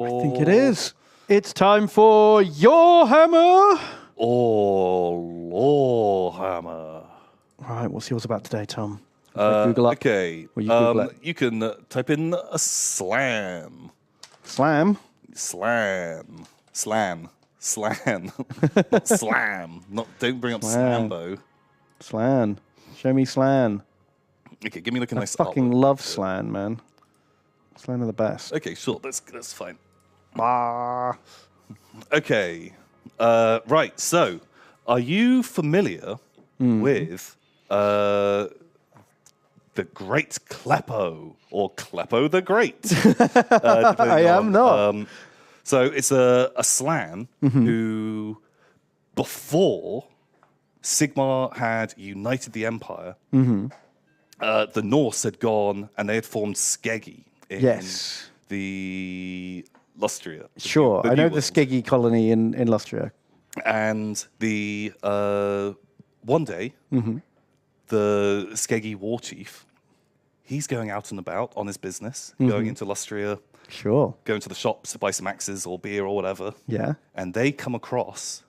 I think it is. It's time for Yourhammer. Or Lorehammer. Right, what's yours about today, Tom? Google up. Okay. Will you Google it? You can type in a slam. Slam? Slam. Slam. Slam. Not slam. Don't bring up Slambo. Slan. Show me Slan. Okay, give me like a nice fucking artwork. love Slan, man. Slan are the best. Okay, sure. That's fine. Ah. Okay. Right. So, are you familiar with the Great Kleppo or Kleppo the Great? I am not. So it's a Slan who, before Sigmar had united the Empire, the Norse had gone and they had formed Skeggi in the Lustria. Sure, I know the World. Skeggi colony in Lustria. And the one day, the Skeggi war chief, he's going out and about on his business, going into Lustria, Sure. going to the shops to buy some axes or beer or whatever. Yeah. And they come across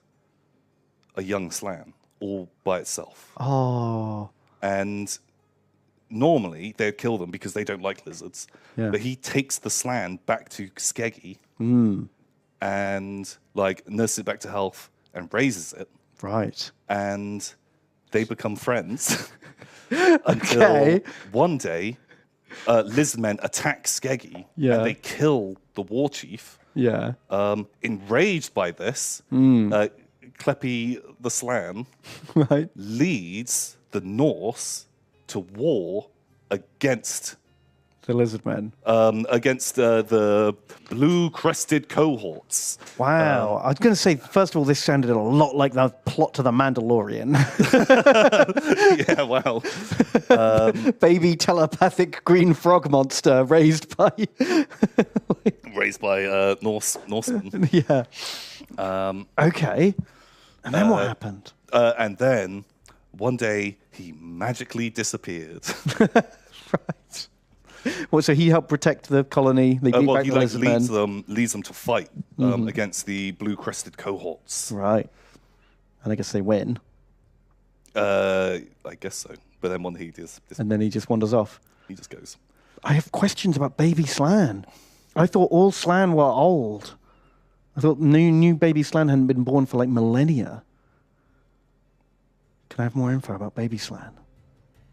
a young Slan all by itself. Oh. And normally they'd kill them because they don't like lizards. Yeah. But he takes the Slan back to Skeggi and like nurses it back to health and raises it. Right. And they become friends until one day lizardmen attack Skeggi and they kill the war chief. Yeah. Enraged by this, Kleppy the Slan leads the Norse to war against the lizard men. Against the blue-crested cohorts. Wow. I was going to say, first of all, this sounded a lot like the plot to The Mandalorian. Yeah, wow. Baby telepathic green frog monster raised by... Norsemen. Yeah. Okay. And then what happened? And then, one day, he magically disappeared. Right. Well, so he helped protect the colony. They beat back he the like lizard men. leads them to fight against the blue-crested cohorts. Right. And I guess they win. I guess so. But then one he does. And then he just wanders off. He just goes. I have questions about baby Slan. I thought all Slan were old. I thought new baby Slan hadn't been born for like millennia. Can I have more info about baby Slan?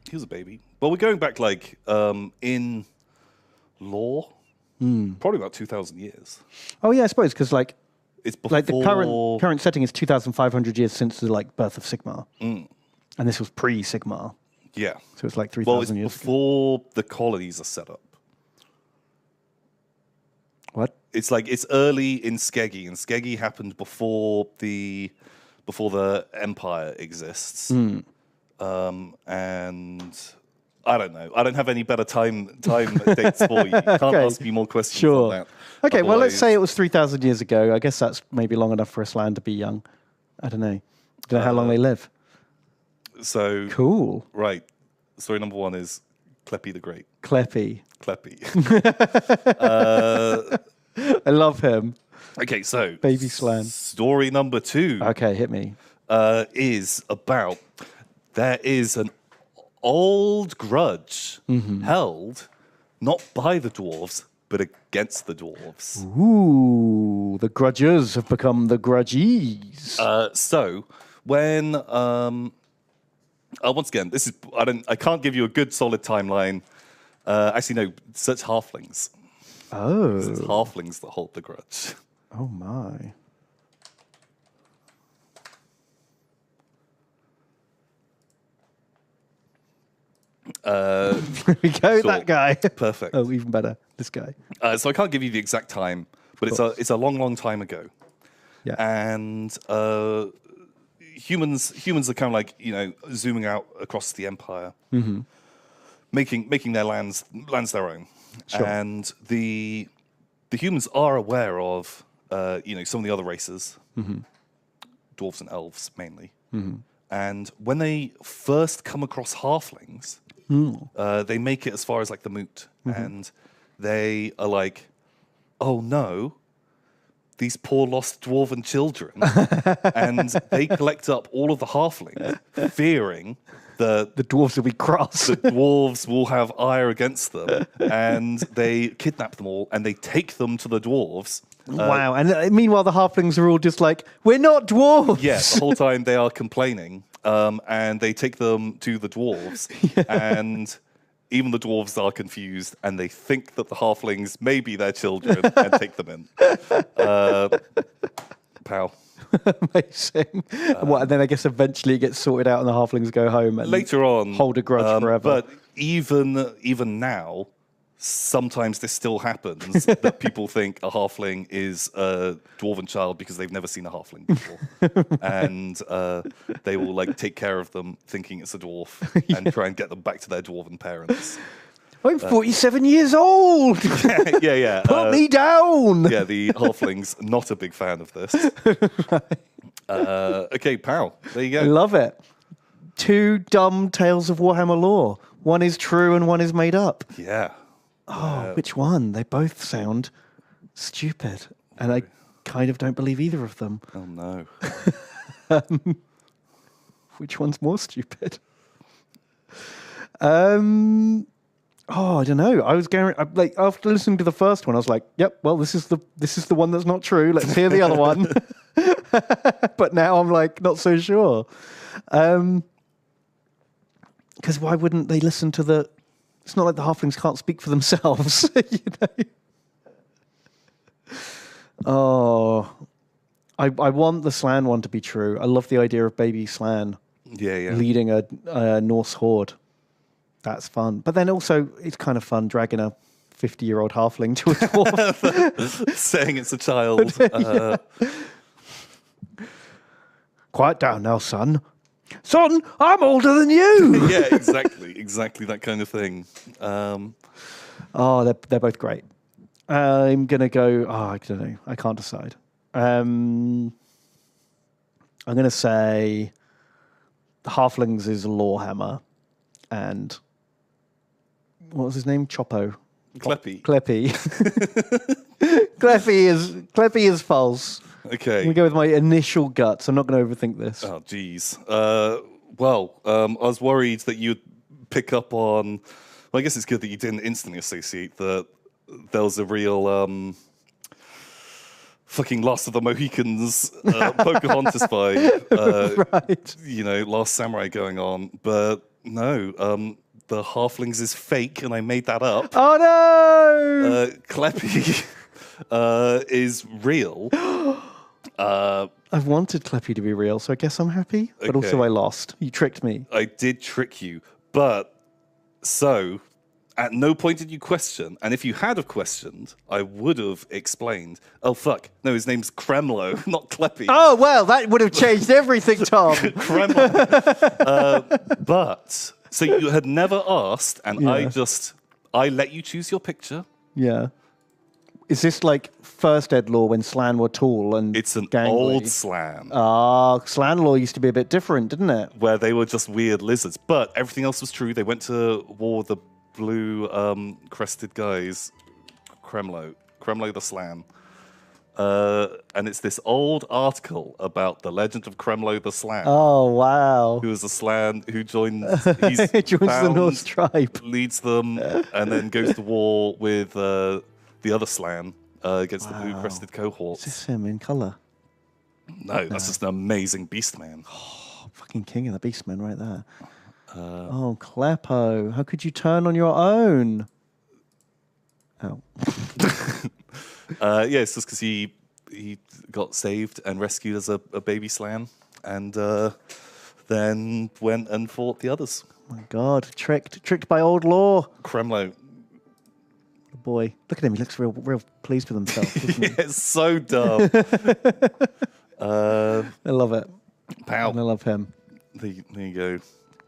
He was a baby. Well, we're going back like in lore, probably about 2,000 years. Oh yeah, I suppose because like it's before... like the current setting is 2,500 years since the like birth of Sigmar, and this was pre-Sigmar. Yeah, so it's like 3,000 years before the colonies are set up. What? It's like it's early in Skeggi, and Skeggi happened before the Empire exists. And I don't know. I don't have any better time dates for you. You can't ask me more questions on that. Okay, well, let's say it was 3,000 years ago. I guess that's maybe long enough for a Slan to be young. I don't know. Don't know how long they live. So cool. Right. Story number one is Kleppy the Great. Kleppy. I love him. Okay, so baby Slan. Story number two. Okay, hit me. Is about there is an old grudge held not by the dwarves but against the dwarves. Ooh, the grudgers have become the grudgies. So when once again, this is I can't give you a good solid timeline. Actually, no, search halflings. Oh, it's halflings that hold the grudge. Oh my. There we go, that guy. Perfect. Oh, even better, this guy. So I can't give you the exact time, but it's a long time ago. Yeah. And humans are kind of like, zooming out across the empire, making their lands their own. Sure. And the humans are aware of some of the other races, dwarves and elves mainly. And when they first come across halflings, they make it as far as like the moot, and they are like, "Oh no, these poor lost dwarven children, and they collect up all of the halflings, fearing that The dwarves will be cross. the dwarves will have ire against them, and they kidnap them all, and they take them to the dwarves. Wow. And meanwhile, the halflings are all just like, we're not dwarves. Yes, the whole time they are complaining, and they take them to the dwarves, and even the dwarves are confused, and they think that the halflings may be their children and take them in. Pow. Amazing. And then I guess eventually it gets sorted out and the halflings go home and Later on, hold a grudge forever. But even now, sometimes this still happens that people think a halfling is a dwarven child because they've never seen a halfling before, and they will like take care of them, thinking it's a dwarf, and try and get them back to their dwarven parents. I'm 47 years old. Yeah. Put me down. Yeah, the halfling's not a big fan of this. Okay, pow. There you I go. love it. 2 dumb tales of Warhammer lore. One is true and one is made up. Yeah. Oh, which one? They both sound stupid. And I kind of don't believe either of them. Oh no. Which one's more stupid? Oh, I don't know. I was going like after listening to the first one, I was like, "Yep, well, this is the one that's not true. Let's hear the other one." But now I'm like not so sure. Because why wouldn't they listen to the? It's not like the halflings can't speak for themselves, you know. Oh, I want the Slan one to be true. I love the idea of baby Slan Yeah. leading a Norse horde. That's fun. But then also, it's kind of fun dragging a 50-year-old halfling to a dwarf. Saying it's a child. Quiet down now, son. Son, I'm older than you. Yeah, exactly that kind of thing. Oh, they're both great. I'm going to go... Oh, I don't know. I can't decide. I'm going to say the halflings is Lorehammer and... What was his name? Choppo. Kleppy. Kleppy is false. Okay. I'm going to go with my initial guts. I'm not going to overthink this. Oh, geez. I was worried that you'd pick up on... Well, I guess it's good that you didn't instantly associate that there was a real fucking Last of the Mohicans Pocahontas vibe. Right. You know, Last Samurai going on. But no, the halflings is fake, and I made that up. Oh, no! Kleppy is real. I've wanted Kleppy to be real, so I guess I'm happy. But also Okay. I lost. You tricked me. I did trick you, but so at no point did you question, and if you had have questioned, I would have explained. Oh fuck! No, his name's KREMLO, not Kleppy. Oh, well, that would have changed everything, Tom. KREMLO. But so you had never asked, and Yeah. I let you choose your picture. Yeah. Is this like first ed law when Slan were tall and It's an gangly? old Slan. Slan law used to be a bit different, didn't it? Where they were just weird lizards, but everything else was true. They went to war with the blue crested guys, KREMLO the Slan, and it's this old article about the legend of KREMLO the Slan, Oh, wow. who is a Slan who joins He joins the Norse tribe. leads them, and then goes to war with the other Slan against the blue crested Is cohorts. this him in colour? No, that's just an amazing beast man. Fucking king of the beastmen right there. Oh, Kleppo. How could you turn on your own? Oh. Yeah, it's just because he got saved and rescued as a baby Slan, and then went and fought the others. Oh my God. Tricked by old law. KREMLO. Boy. Look at him. He looks real pleased with himself, doesn't Yeah, it's so dumb. he? I love it. Pow. And I love him. There you go.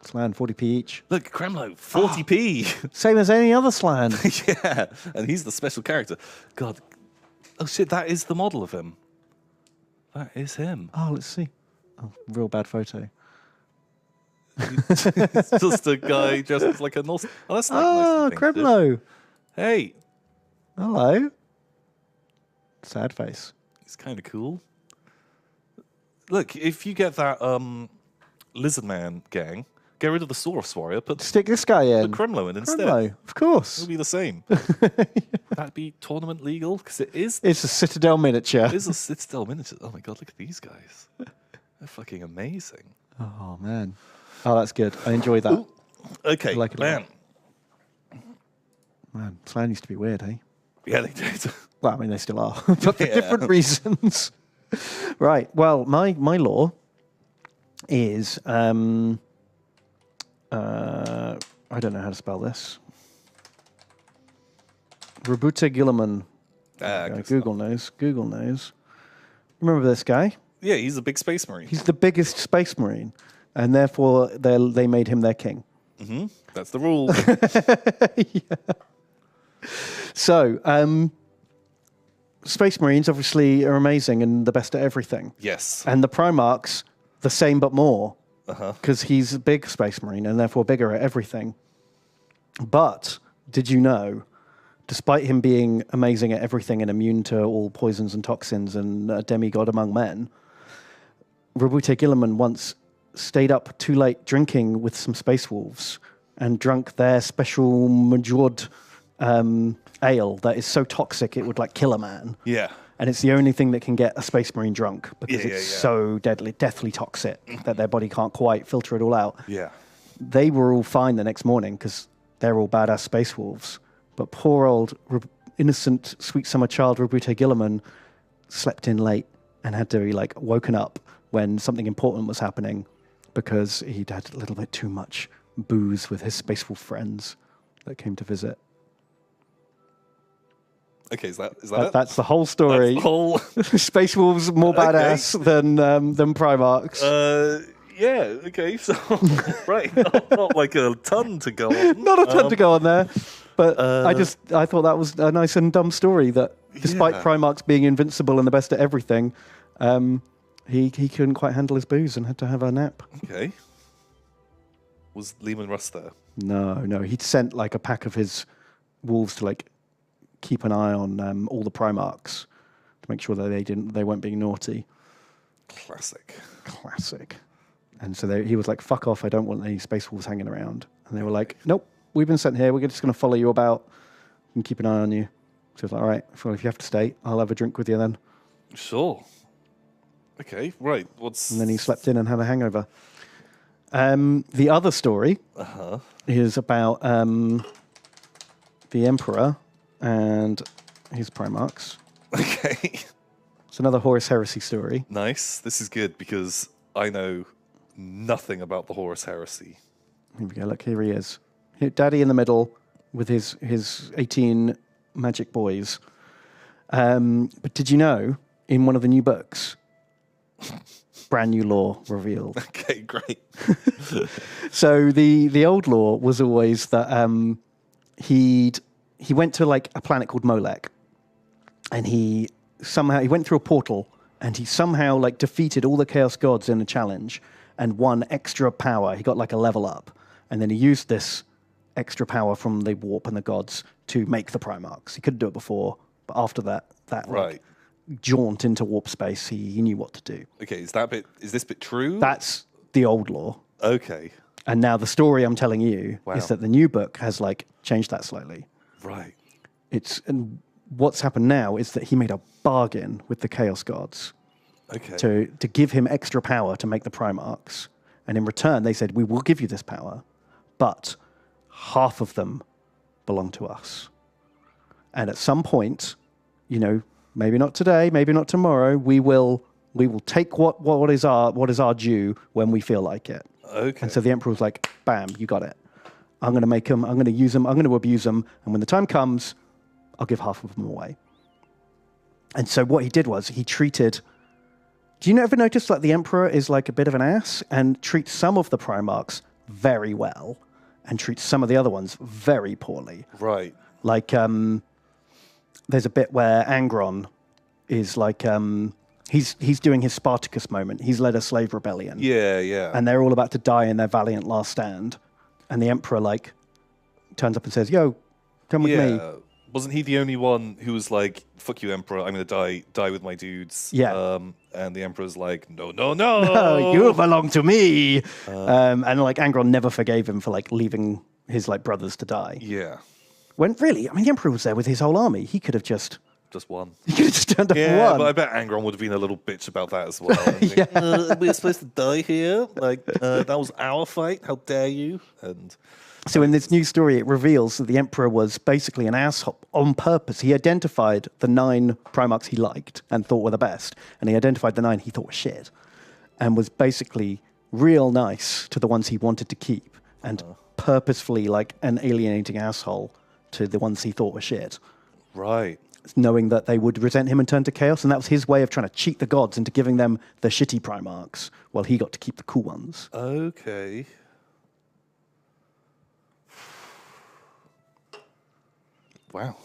Slan, 40p each. Look, KREMLO, 40p. Same as any other Slan. Yeah, and he's the special character. God. Oh, shit, that is the model of him. That is him. Oh, let's see. Oh, real bad photo. It's just a guy dressed as like a Norse. Oh, that's like Oh, nice and painted. Kremlo. Hey. Hello. Sad face. He's kind of cool. Look, if you get that Lizard Man gang, get rid of the Saurus Warrior, Stick this guy in. put KREMLO in instead. KREMLO, of course. It'll be the same. Would that be tournament legal? Because it is. It's a Citadel miniature. It is a Citadel miniature. Oh my god, look at these guys. They're fucking amazing. Oh, man. Oh, that's good. I enjoyed that. Ooh. Okay, I like it a man. Man, Slan used to be weird, eh? Yeah, they did. Well, I mean, they still are, but for different reasons. Right. Well, my lore is I don't know how to spell this. Rabute Gilliman. Google knows. Google knows. Remember this guy? Yeah, he's a big space marine. He's the biggest space marine, and therefore they made him their king. Mm-hmm. That's the rule. Yeah. So, Space Marines obviously are amazing and the best at everything. Yes. And the Primarch's the same but more. Uh-huh. Because he's a big Space Marine and therefore bigger at everything. But did you know, despite him being amazing at everything and immune to all poisons and toxins and a demigod among men, Rabute Gilliman once stayed up too late drinking with some space wolves and drunk their special Majord ale that is so toxic it would like kill a man. Yeah. And it's the only thing that can get a space marine drunk because Yeah, it's yeah. so deathly toxic that their body can't quite filter it all out. Yeah. They were all fine the next morning because they're all badass space wolves. But poor old innocent sweet summer child Rabute Gilliman slept in late and had to be like woken up when something important was happening because he'd had a little bit too much booze with his space wolf friends that came to visit. Okay, is that it? That's the whole story. That's the whole... Space wolves more badass than Primarchs. Yeah, okay, so, right, not like a ton to go on. Not a ton to go on there, but I thought that was a nice and dumb story that despite Primarchs being invincible and the best at everything, he couldn't quite handle his booze and had to have a nap. Okay. Was Lehman Russ there? No, he'd sent like a pack of his wolves to like keep an eye on all the Primarchs to make sure that they weren't being naughty. Classic. And so he was like, fuck off, I don't want any space wolves hanging around. And they were like, nope, we've been sent here, we're just going to follow you about and keep an eye on you. So he was like, all right, well, if you have to stay, I'll have a drink with you then. Sure. Okay, right. And then he slept in and had a hangover. The other story is about the Emperor and his Primarchs. Okay. It's another Horus Heresy story. Nice. This is good because I know nothing about the Horus Heresy. Here we go. Look, here he is. Daddy in the middle with his 18 magic boys. But did you know, in one of the new books, brand new lore revealed. Okay, great. So the old lore was always that he went to like a planet called Molech, and he went through a portal, and he somehow like defeated all the Chaos Gods in a challenge and won extra power. He got like a level up, and then he used this extra power from the warp and the gods to make the Primarchs. He couldn't do it before, but after that Right. like, jaunt into warp space, he knew what to do. Okay, is this bit true? That's the old lore. Okay. And now the story I'm telling you Wow. is that the new book has like changed that slightly. Right. And what's happened now is that he made a bargain with the Chaos Gods Okay. to give him extra power to make the Primarchs. And in return, they said, we will give you this power, but half of them belong to us. And at some point, maybe not today, maybe not tomorrow, we will take what is our due when we feel like it. Okay. And so the Emperor was like, bam, you got it. I'm going to make them, I'm going to use them, I'm going to abuse them, and when the time comes, I'll give half of them away. And so what he did was he treated... Do you ever notice that the Emperor is like a bit of an ass and treats some of the Primarchs very well and treats some of the other ones very poorly? Right. Like, there's a bit where Angron is like... He's doing his Spartacus moment. He's led a slave rebellion. Yeah. And they're all about to die in their valiant last stand. And the Emperor, like, turns up and says, yo, come with me. wasn't he the only one who was like, "Fuck you, Emperor! I'm gonna die with my dudes." Yeah. And the Emperor's like, "No, Oh, you belong to me. And like Angron never forgave him for like leaving his like brothers to die. Yeah, When really, I mean, the Emperor was there with his whole army. He could have just one. he could have just turned up and Yeah, won. but I bet Angron would have been a little bitch about that as well. Yeah. We were supposed to die here. Like that was our fight. How dare you? And So in this new story, it reveals that the Emperor was basically an asshole on purpose. He identified the 9 Primarchs he liked and thought were the best, and he identified the 9 he thought were shit, and was basically real nice to the ones he wanted to keep, and purposefully like an alienating asshole to the ones he thought were shit, right. knowing that they would resent him and turn to chaos, and that was his way of trying to cheat the gods into giving them the shitty Primarchs, while he got to keep the cool ones. Okay. Wow.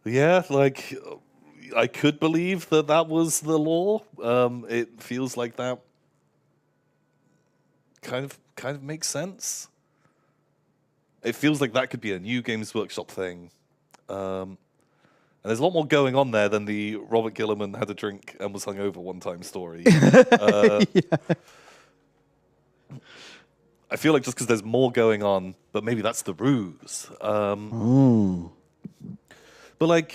Yeah, like I could believe that that was the law. It feels like that kind of makes sense. It feels like that could be a new Games Workshop thing. And there's a lot more going on there than the Robert Gilliman had a drink and was hungover one time story. I feel like just because there's more going on, but maybe that's the ruse. But like,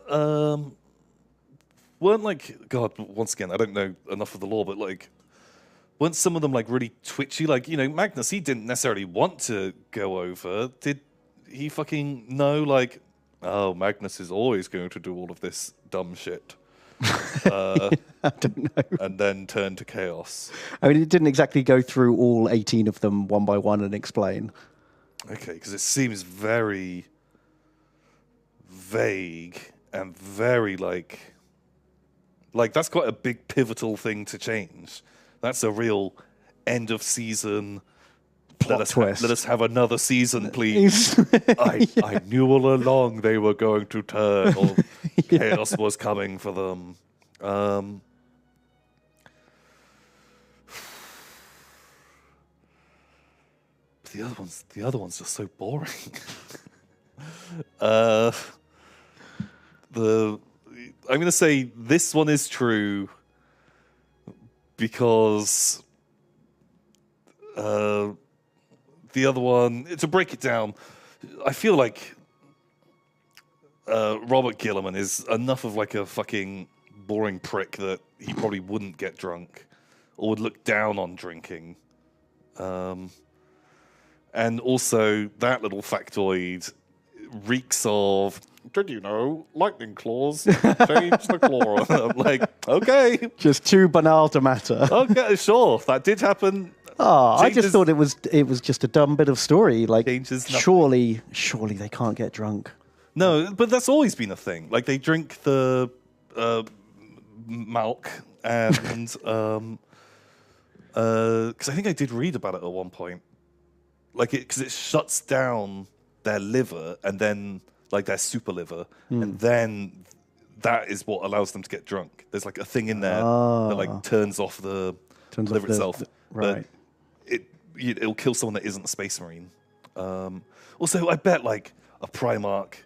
weren't like, God, once again, I don't know enough of the law, but like, weren't some of them like really twitchy? Like, you know, Magnus, he didn't necessarily want to go over. Did he fucking know, like, oh, Magnus is always going to do all of this dumb shit? I don't know. And then turn to chaos. I mean, it didn't exactly go through all 18 of them one by one and explain. Okay, because it seems very vague and very like that's quite a big pivotal thing to change. That's a real end of season Plot twist. Let us have another season, please. I knew all along they were going to turn, or chaos was coming for them. The other one's just so boring. I'm going to say this one is true because the other one, to break it down, I feel like Robert Gilliman is enough of like a fucking boring prick that he probably wouldn't get drunk or would look down on drinking. And also, that little factoid reeks of, did you know, lightning claws change the claw? I'm like, okay. Just too banal to matter. Okay, sure, that did happen. Oh, I just thought it was just a dumb bit of story. Like, surely they can't get drunk. No, but that's always been a thing. Like, they drink the milk and because I think I did read about it at one point. Like, because it shuts down their liver and then like their super liver, and then that is what allows them to get drunk. There's like a thing in there that like turns off the liver itself. Right. But it'll kill someone that isn't a space marine. Also, I bet like a Primarch,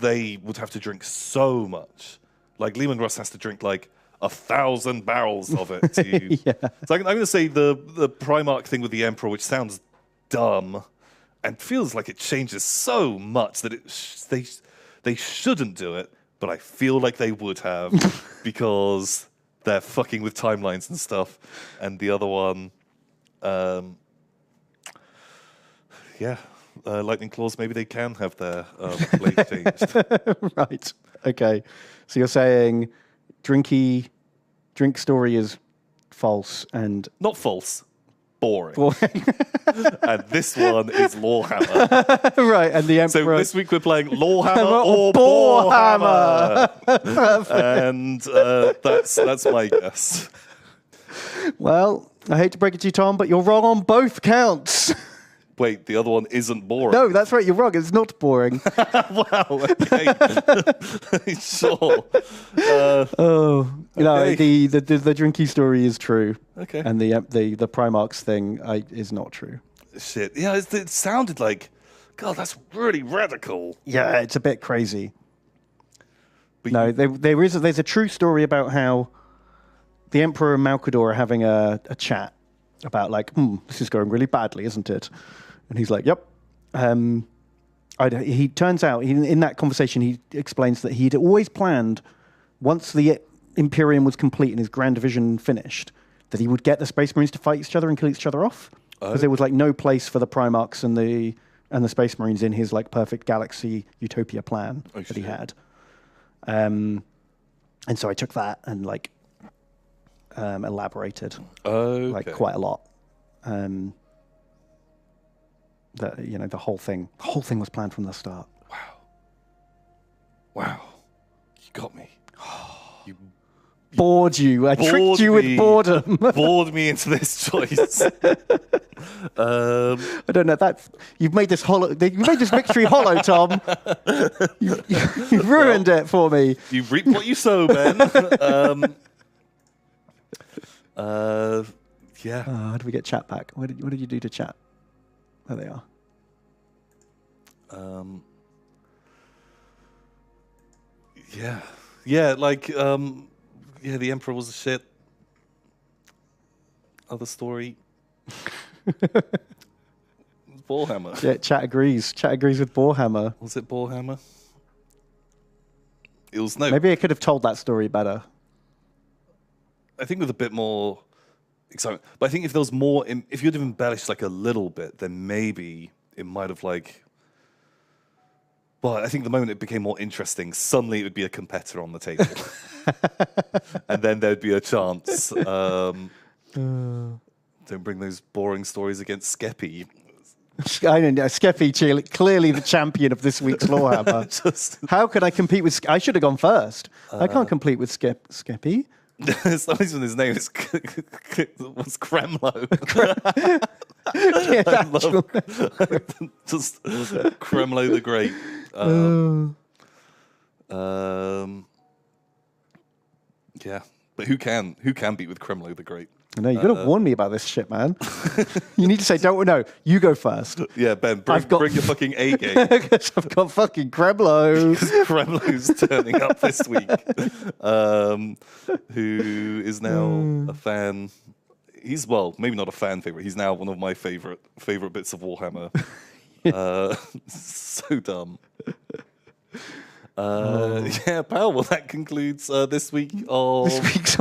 they would have to drink so much. Like Leman Russ has to drink like 1,000 barrels of it. Yeah. So I'm going to say the Primarch thing with the Emperor, which sounds dumb and feels like it changes so much that they shouldn't do it, but I feel like they would have because they're fucking with timelines and stuff. And the other one, lightning claws, maybe they can have their blade changed. Right. Okay. So you're saying drink story is false and Not false. Boring. boring. And this one is Lorehammer. Right, and the Emperor. So this week we're playing Lorehammer or Borehammer. And that's my guess. Well, I hate to break it to you, Tom, but you're wrong on both counts. Wait, the other one isn't boring. No, that's right. You're wrong. It's not boring. Wow. Okay. Sure. You know, Okay. the drinky story is true. Okay. And the Primarchs thing is not true. Shit. Yeah, it sounded like, God, that's really radical. Yeah, it's a bit crazy. But No, there's a true story about how the Emperor and Malkador are having a chat about like, this is going really badly, isn't it? And he's like, yep. He turns out, in that conversation, he explains that he'd always planned, once the Imperium was complete and his Grand Division finished, that he would get the Space Marines to fight each other and kill each other off. Because there was like no place for the Primarchs and the Space Marines in his like perfect galaxy utopia plan that he had. And so I took that and like elaborated like quite a lot. That, you know, the whole thing was planned from the start. Wow. You got me. You bored you. I tricked you with boredom. Bored me into this choice. I don't know that you've made this victory hollow, Tom. You ruined it for me. You reap what you sow, Ben. Yeah. How do we get chat back? What did you do to chat? There they are. Yeah, like, the Emperor was a shit. Other story. Warhammer. Yeah, chat agrees. Chat agrees with Warhammer. Was it Warhammer? It was no. Maybe I could have told that story better. I think with a bit more excitement. But I think if there was more, if you'd have embellished like a little bit, then maybe it might have like. Well, I think the moment it became more interesting, suddenly it would be a competitor on the table, and then there'd be a chance. Don't bring those boring stories against Skeppy. I don't know. Skeppy, clearly the champion of this week's Lorehammer. How can I compete with? I should have gone first. I can't compete with Skeppy. It's not even his name. Was Kremlo. Yeah, Just Kremlo the Great. Yeah, but who can beat with Kremlo the Great? No, you got to warn me about this shit, man. You need to say, don't know. You go first. Yeah, Ben, bring your fucking A game. I've got fucking Kremlo. Because Kremlo's turning up this week. Who is now a fan. He's, well, maybe not a fan favorite. He's now one of my favorite bits of Warhammer. So dumb. Yeah, pal. Well, that concludes this week of... This week's